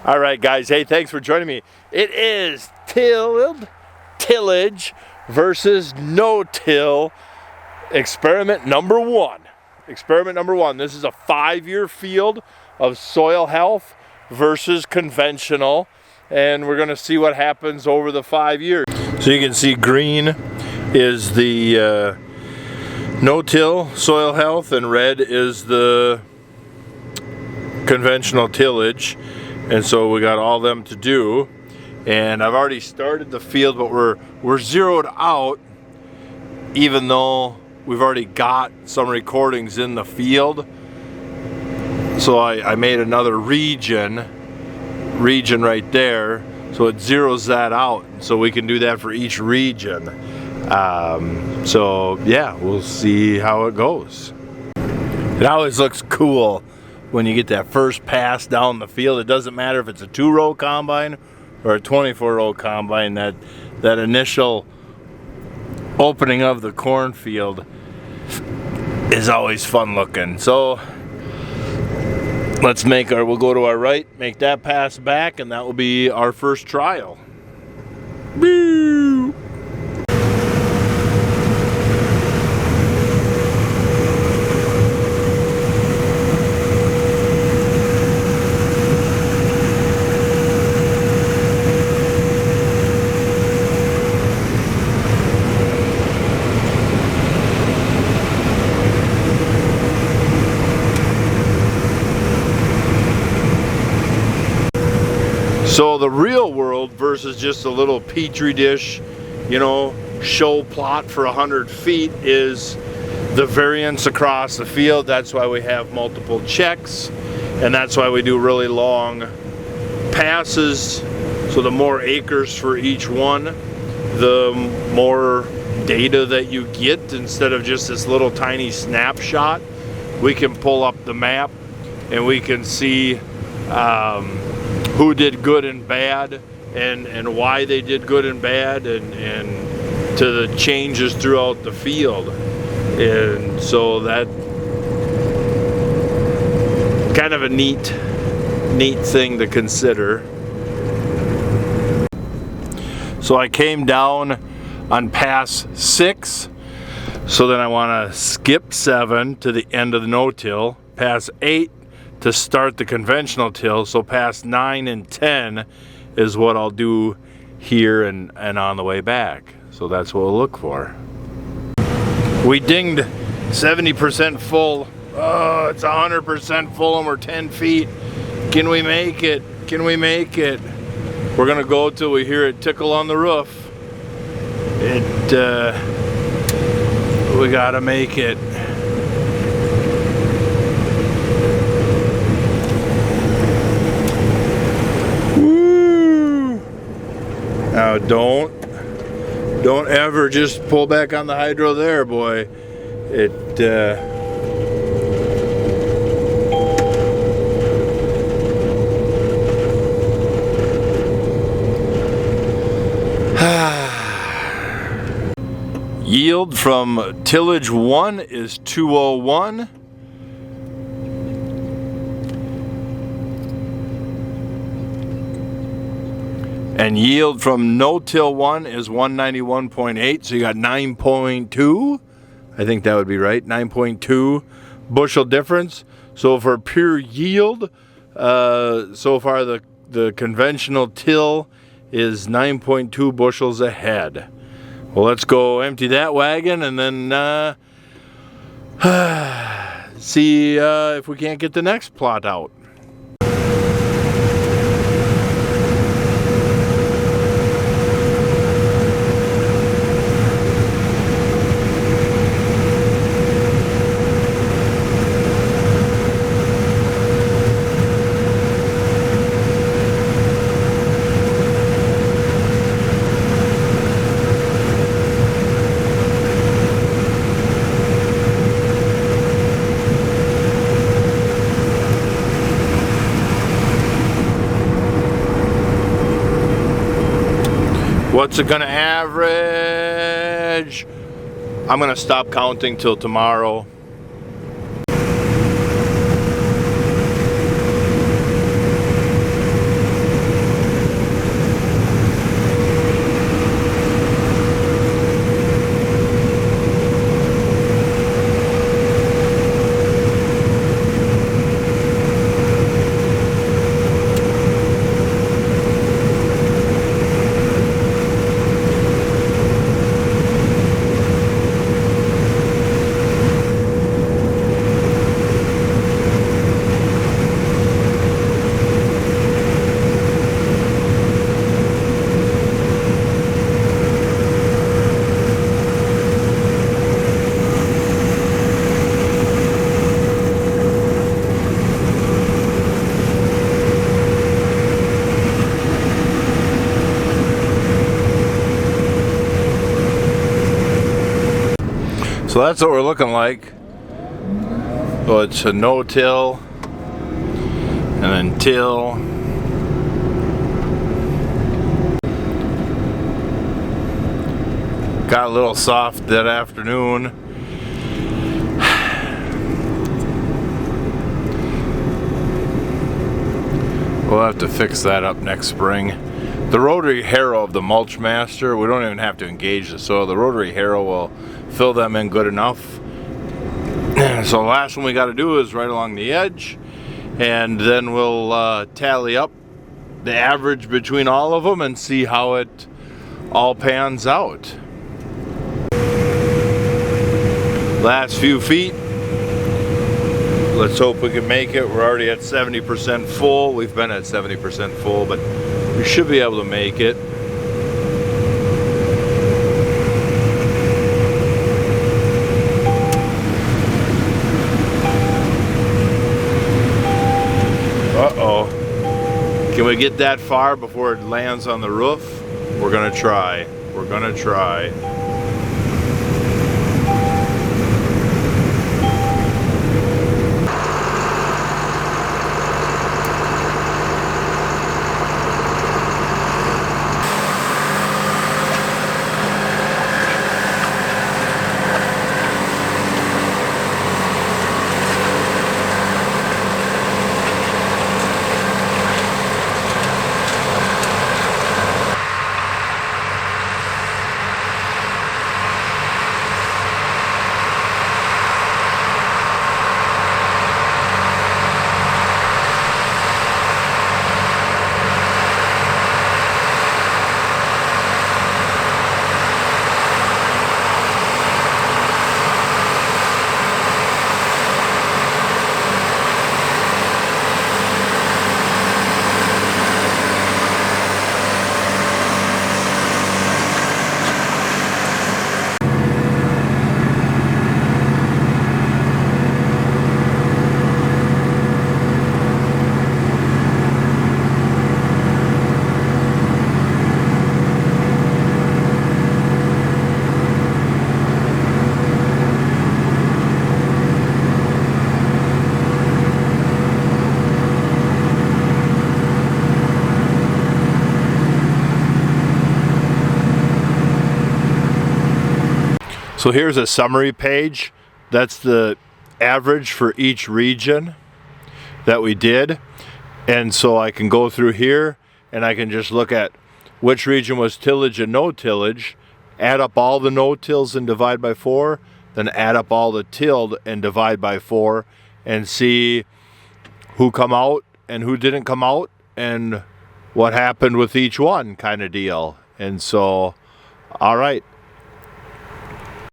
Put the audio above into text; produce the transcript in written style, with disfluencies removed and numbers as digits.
All right, guys. Hey, thanks for joining me. It is tillage versus no-till experiment number one. Experiment number one. This is a 5-year field of soil health versus conventional, and we're going to see what happens over the 5 years. So you can see green is the no-till soil health, and red is the conventional tillage. And so we got all them to do, and I've already started the field, but we're zeroed out, even though we've already got some recordings in the field. So I made another region right there, so it zeroes that out, so we can do that for each region. So yeah, we'll see how it goes. It always looks cool when you get that first pass down the field. It doesn't matter if it's a 2-row combine or a 24-row combine, that initial opening of the cornfield is always fun looking. So we'll go to our right, make that pass back, and that will be our first trial. Woo! So the real world versus just a little petri dish, show plot for 100 feet is the variance across the field. That's why we have multiple checks, and that's why we do really long passes. So the more acres for each one, the more data that you get. Instead of just this little tiny snapshot, we can pull up the map and we can see who did good and bad, and why they did good and bad, and to the changes throughout the field. And so that kind of a neat thing to consider. So I came down on pass 6, so then I want to skip 7 to the end of the no-till, pass 8 to start the conventional till. So past 9 and 10 is what I'll do here and on the way back. So that's what we'll look for. We dinged 70% full. Oh, it's 100% full and we're 10 feet. Can we make it? Can we make it? We're gonna go till we hear it tickle on the roof. We gotta make it. Now don't ever just pull back on the hydro there, boy. Yield from tillage 1 is 201. And yield from no-till 1 is 191.8, so you got 9.2. I think that would be right, 9.2 bushel difference. So for pure yield, so far the conventional till is 9.2 bushels ahead. Well, let's go empty that wagon and then see if we can't get the next plot out. What's it gonna average? I'm gonna stop counting till tomorrow. So that's what we're looking like. So it's a no-till, and then till. Got a little soft that afternoon. We'll have to fix that up next spring. The rotary harrow of the Mulch Master, we don't even have to engage the soil. The rotary harrow will fill them in good enough. So the last one we got to do is right along the edge, and then we'll tally up the average between all of them and see how it all pans out. Last few feet. Let's hope we can make it. We're already at 70% full. We've been at 70% full, but we should be able to make it. Uh-oh. Can we get that far before it lands on the roof? We're gonna try. We're gonna try. So here's a summary page. That's the average for each region that we did. And so I can go through here and I can just look at which region was tillage and no tillage, add up all the no-tills and divide by 4, then add up all the tilled and divide by 4, and see who come out and who didn't come out and what happened with each one, kind of deal. And so, all right.